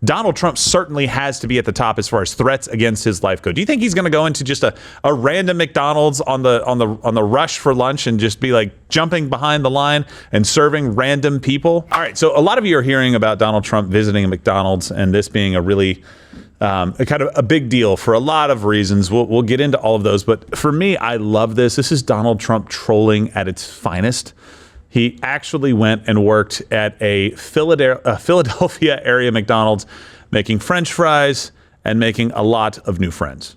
Donald Trump certainly has to be at the top as far as threats against his life go. Do you think he's going to go into just a random McDonald's on the rush for lunch and just be like jumping behind the line and serving random people? All right, so a lot of you are hearing about Donald Trump visiting a McDonald's and this being a really a kind of a big deal for a lot of reasons. We'll get into all of those, but for me, I love this. This is Donald Trump trolling at its finest. He actually went and worked at a Philadelphia area McDonald's, making French fries and making a lot of new friends.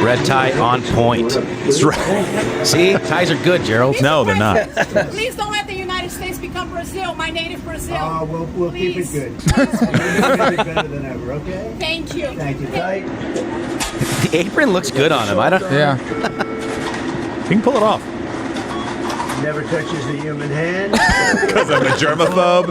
Red tie on point. That's right. See, ties are good, Gerald. No, they're not. Please don't let the United States become Brazil, my native Brazil. We'll keep it good. We'll keep it better than ever, okay? Thank you. Thank you. Tight. The apron looks good on him. I don't. Yeah. You can pull it off. Never touches the human hand. Because I'm a germaphobe.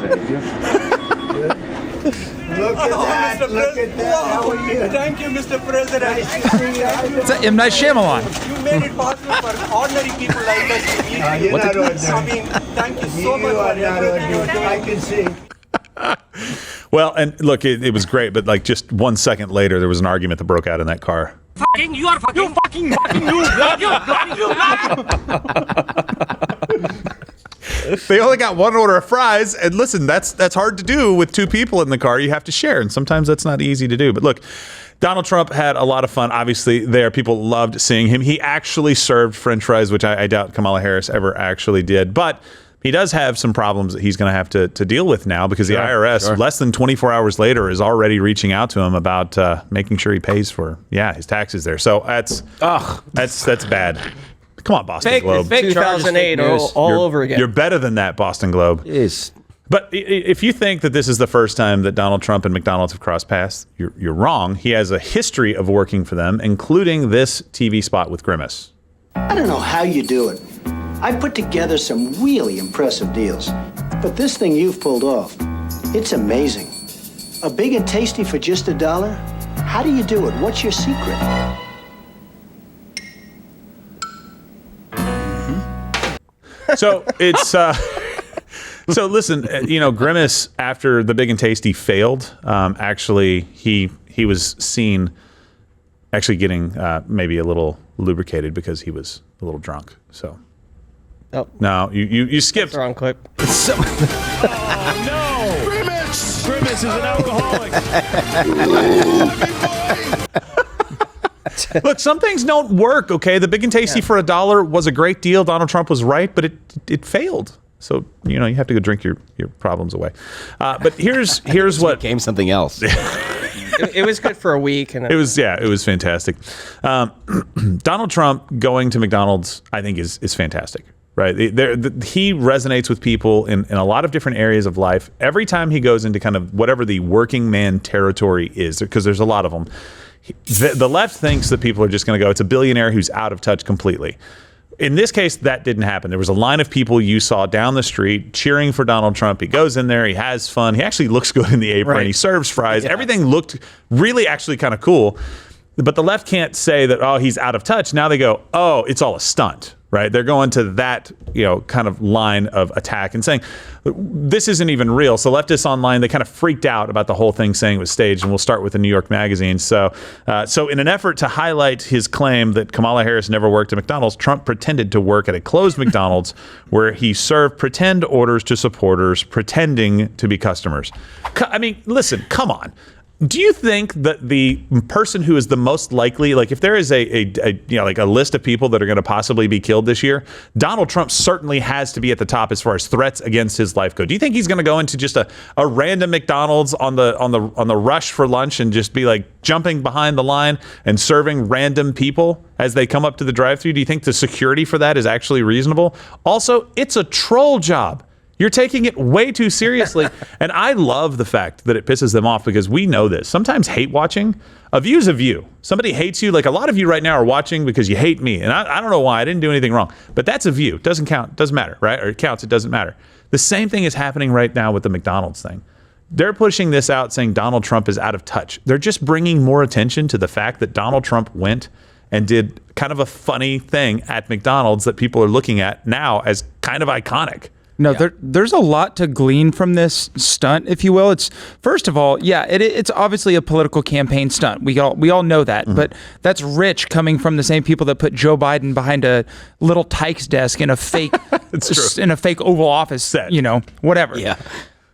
Look at that. Look at that. How are you? Thank you, Mr. President. Nice to see you. It's a M. Night Shyamalan. You made it possible for ordinary people like us to meet you. You're not ordinary. I mean, thank you so much You are for not everything you're ordinary. I doing. can see. Well, and look, it was great, but like just 1 second later, there was an argument that broke out in that car. You are fucking, They only got one order of fries, and listen, that's hard to do with two people in the car. You have to share, and sometimes that's not easy to do. But look, Donald Trump had a lot of fun. Obviously, there people loved seeing him. He actually served French fries, which I doubt Kamala Harris ever actually did. But he does have some problems that he's going to have to deal with now because the IRS, less than 24 hours later, is already reaching out to him about making sure he pays for his taxes there. So that's bad. Come on, Boston Globe. Fake 2008 all over again. You're better than that, Boston Globe. Is But if you think that this is the first time that Donald Trump and McDonald's have crossed paths, you're wrong. He has a history of working for them, including this TV spot with Grimace. I don't know how you do it. I put together some really impressive deals. But this thing you've pulled off, it's amazing. A big and tasty for just $1? How do you do it? What's your secret? So it's so listen, Grimace, after the Big and Tasty failed, actually he was seen actually getting maybe a little lubricated because he was a little drunk. So no, you skipped. Wrong clip. Oh no! Grimace is an alcoholic. Look, some things don't work, okay? The Big and Tasty for $1 was a great deal. Donald Trump was right, but it failed. So, you have to go drink your problems away. But here's what became something else. It was good for a week. And it was fantastic. Donald Trump going to McDonald's, I think, is fantastic. Right. He resonates with people in a lot of different areas of life. Every time he goes into kind of whatever the working man territory is, because there's a lot of them, the left thinks that people are just going to go, it's a billionaire who's out of touch completely. In this case, that didn't happen. There was a line of people you saw down the street cheering for Donald Trump. He goes in there. He has fun. He actually looks good in the apron. Right. He serves fries. Yeah. Everything looked really actually kind of cool. But the left can't say that, oh, he's out of touch. Now they go, oh, it's all a stunt. Right? They're going to that, kind of line of attack and saying this isn't even real. So leftists online, they kind of freaked out about the whole thing, saying it was staged. And we'll start with the New York Magazine. So in an effort to highlight his claim that Kamala Harris never worked at McDonald's, Trump pretended to work at a closed McDonald's where he served pretend orders to supporters, pretending to be customers. I mean, listen, come on. Do you think that the person who is the most likely, like if there is a list of people that are going to possibly be killed this year, Donald Trump certainly has to be at the top as far as threats against his life go. Do you think he's going to go into just a random McDonald's on the rush for lunch and just be like jumping behind the line and serving random people as they come up to the drive-thru? Do you think the security for that is actually reasonable? Also, it's a troll job. You're taking it way too seriously. And I love the fact that it pisses them off because we know this. Sometimes hate watching, a view's a view. Somebody hates you. Like a lot of you right now are watching because you hate me. And I don't know why. I didn't do anything wrong. But that's a view. It doesn't count. It doesn't matter, right? Or it counts. It doesn't matter. The same thing is happening right now with the McDonald's thing. They're pushing this out saying Donald Trump is out of touch. They're just bringing more attention to the fact that Donald Trump went and did kind of a funny thing at McDonald's that people are looking at now as kind of iconic. No, there's a lot to glean from this stunt, if you will. It's first of all, it's obviously a political campaign stunt. We all know that, but that's rich coming from the same people that put Joe Biden behind a little tyke's desk in a fake Oval Office set, whatever. Yeah.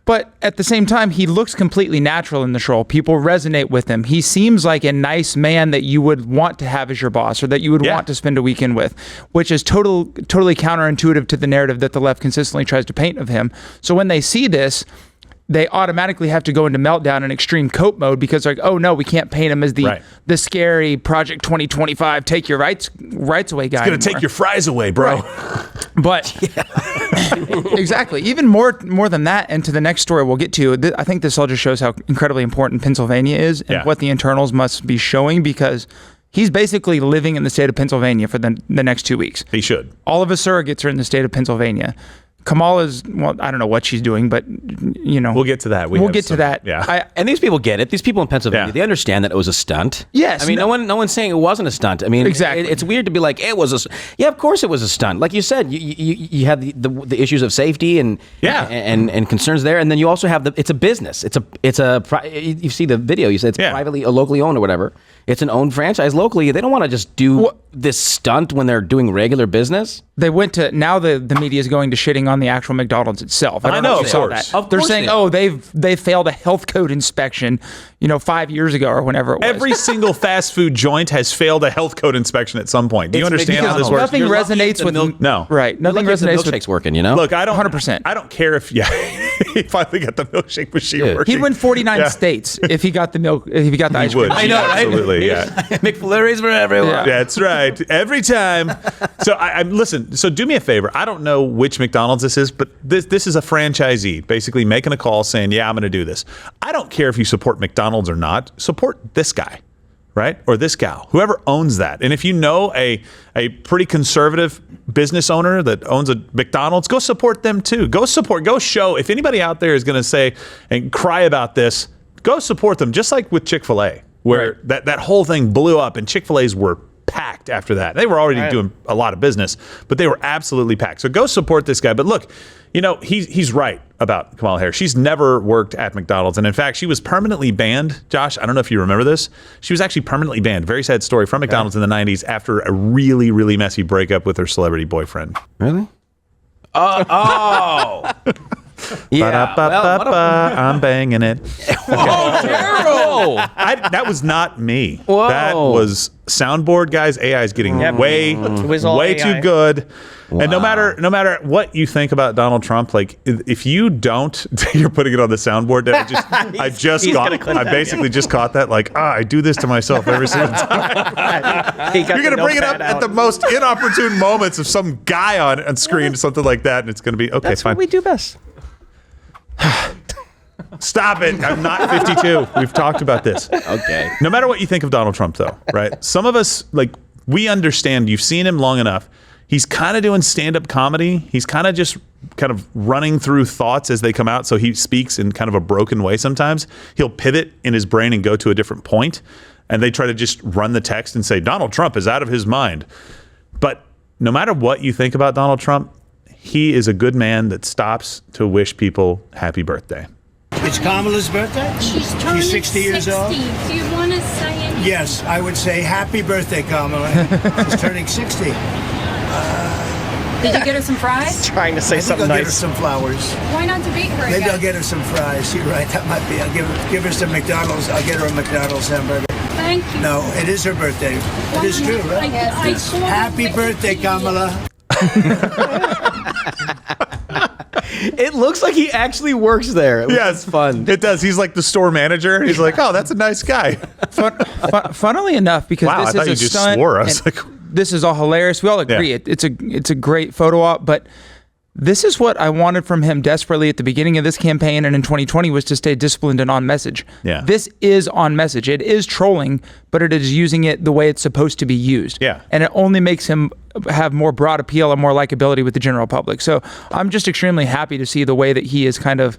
But at the same time, he looks completely natural in this role. People resonate with him. He seems like a nice man that you would want to have as your boss or that you would want to spend a weekend with, which is totally counterintuitive to the narrative that the left consistently tries to paint of him. So when they see this, they automatically have to go into meltdown and extreme cope mode because like, oh no, we can't paint him as the scary Project 2025 take your rights away guy. It's going to take your fries away, bro. Right. But exactly, even more than that, and to the next story we'll get to, I think this all just shows how incredibly important Pennsylvania is and what the internals must be showing, because he's basically living in the state of Pennsylvania for the next 2 weeks. He should. All of his surrogates are in the state of Pennsylvania. Kamala's, well, I don't know what she's doing, but, We'll get to that. We'll get to that. Yeah. And these people get it. These people in Pennsylvania, they understand that it was a stunt. Yes. I mean, no one's saying it wasn't a stunt. I mean, exactly. It's weird to be like, it was yeah, of course it was a stunt. Like you said, you have the issues of safety and concerns there. And then you also have it's a business. You see the video, you said it's privately, locally owned or whatever. It's an owned franchise locally. They don't want to just do this stunt when they're doing regular business. They went to, now the media is going to shitting on the actual McDonald's itself. I don't know if you saw that. They're saying, they failed a health code inspection, 5 years ago or whenever it was. Every single fast food joint has failed a health code inspection at some point. Do you understand how this works? Nothing resonates with no. Right. Nothing resonates with milkshake's working, Look, I don't 100%. I don't care if he finally got the milkshake machine working. He'd win 49 states if he got the milk, if he got the ice cream. I know, right? Absolutely, yeah. McFlurries for everyone. Yeah. That's right. Every time. So listen, so do me a favor. I don't know which McDonald's this is, but this is a franchisee basically making a call saying, yeah, I'm going to do this. I don't care if you support McDonald's or not. Support this guy, right? Or this gal, whoever owns that. And if you know a pretty conservative business owner that owns a McDonald's, go support them too. Go show. If anybody out there is going to say and cry about this, go support them, just like with Chick-fil-A, where that whole thing blew up and Chick-fil-A's were packed after that. They were already doing a lot of business, but they were absolutely packed. So go support this guy. But look, he's right about Kamala Harris. She's never worked at McDonald's. And in fact, she was permanently banned. Josh, I don't know if you remember this. She was actually permanently banned. Very sad story from McDonald's in the 90s after a really, really messy breakup with her celebrity boyfriend. Really? Oh. Yeah. I'm banging it. Oh, That was not me. Whoa. That was soundboard guys. AI is getting way too good. Wow. And no matter what you think about Donald Trump, like if you don't, you're putting it on the soundboard. I basically just caught that. Like, I do this to myself every single time. You're gonna bring it up at the most inopportune moments of some guy on screen, something like that, and it's gonna be okay. That's fine. what we do best. Stop it. I'm not 52. We've talked about this. Okay. No matter what you think of Donald Trump, though, right? Some of us, we understand. You've seen him long enough. He's kind of doing stand-up comedy. He's kind of running through thoughts as they come out. So he speaks in kind of a broken way sometimes. He'll pivot in his brain and go to a different point. And they try to just run the text and say, Donald Trump is out of his mind. But no matter what you think about Donald Trump, he is a good man that stops to wish people happy birthday. It's Kamala's birthday? She's turning 60 years old? Do you want to say anything? Yes, I would say happy birthday, Kamala. She's turning 60. Did you get her some fries? Trying to say something I'll get her nice. some flowers. Why not to bake her Maybe again? I'll get her some fries. You're right, that might be. I'll give her some McDonald's. I'll get her a McDonald's hamburger. Thank you. No, it is her birthday. It is true, right? I saw the Happy picture birthday, to you. Kamala. It looks like he actually works there. Yes, fun. It does. He's like the store manager. He's like, oh, that's a nice guy. Funnily enough, because Wow, I this thought you is a just stunt, swore. I was and like, this is all hilarious. We all agree it's a great photo op, but this is what I wanted from him desperately at the beginning of this campaign and in 2020 was to stay disciplined and on message. Yeah. This is on message. It is trolling, but it is using it the way it's supposed to be used. Yeah. And it only makes him have more broad appeal and more likability with the general public. So I'm just extremely happy to see the way that he is kind of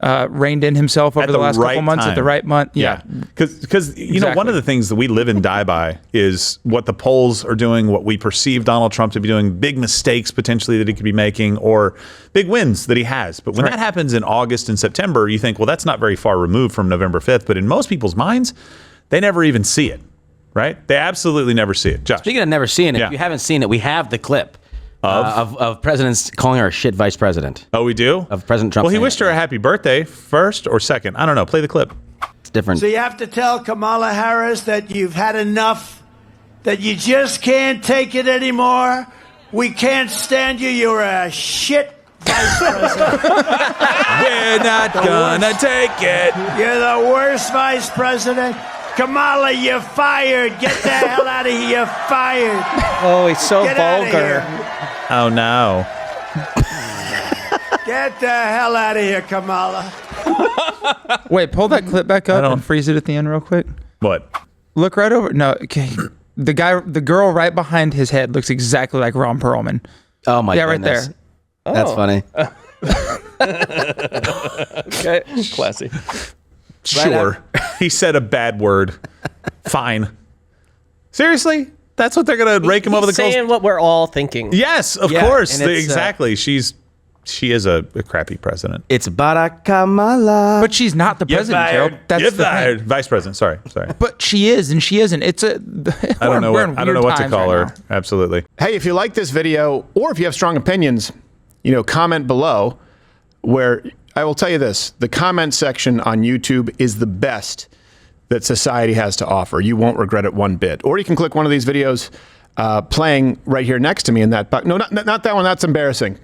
reined in himself over the last couple months at the right month. Yeah. Because, you know, one of the things that we live and die by is what the polls are doing, what we perceive Donald Trump to be doing, big mistakes potentially that he could be making, or big wins that he has. But when that happens in August and September, you think, well, that's not very far removed from November 5th. But in most people's minds, they never even see it, right? They absolutely never see it. Josh. Speaking of never seeing it, if you haven't seen it, we have the clip. Of presidents calling her a shit vice president. Oh, we do? Of President Trump. Well, he wished her a happy birthday first or second. I don't know. Play the clip. It's different. So you have to tell Kamala Harris that you've had enough, that you just can't take it anymore. We can't stand you. You're a shit vice president. We're not gonna take it. You're the worst vice president. Kamala, you're fired. Get the hell out of here. You're fired. Oh, he's so Get out of vulgar. here. Oh, no. Get the hell out of here, Kamala. Wait, pull that clip back up and freeze it at the end real quick. What? Look right over. No, okay. The girl right behind his head looks exactly like Ron Perlman. Oh my goodness. right there. That's funny. Okay. Classy. Sure. He said a bad word. Fine. Seriously? That's what they're going to rake him over the coals? Saying what we're all thinking. Yes, of course. Exactly. She is a crappy president. It's Bada Kamala. But she's not the president, Gerald. That's Get the fired. thing. Vice president. Sorry. But she is, and she isn't. It's a. I don't know what to call her. Absolutely. Hey, if you like this video, or if you have strong opinions, comment below. Where I will tell you this: the comment section on YouTube is the best that society has to offer. You won't regret it one bit. Or you can click one of these videos playing right here next to me in that box. No, not that one. That's embarrassing.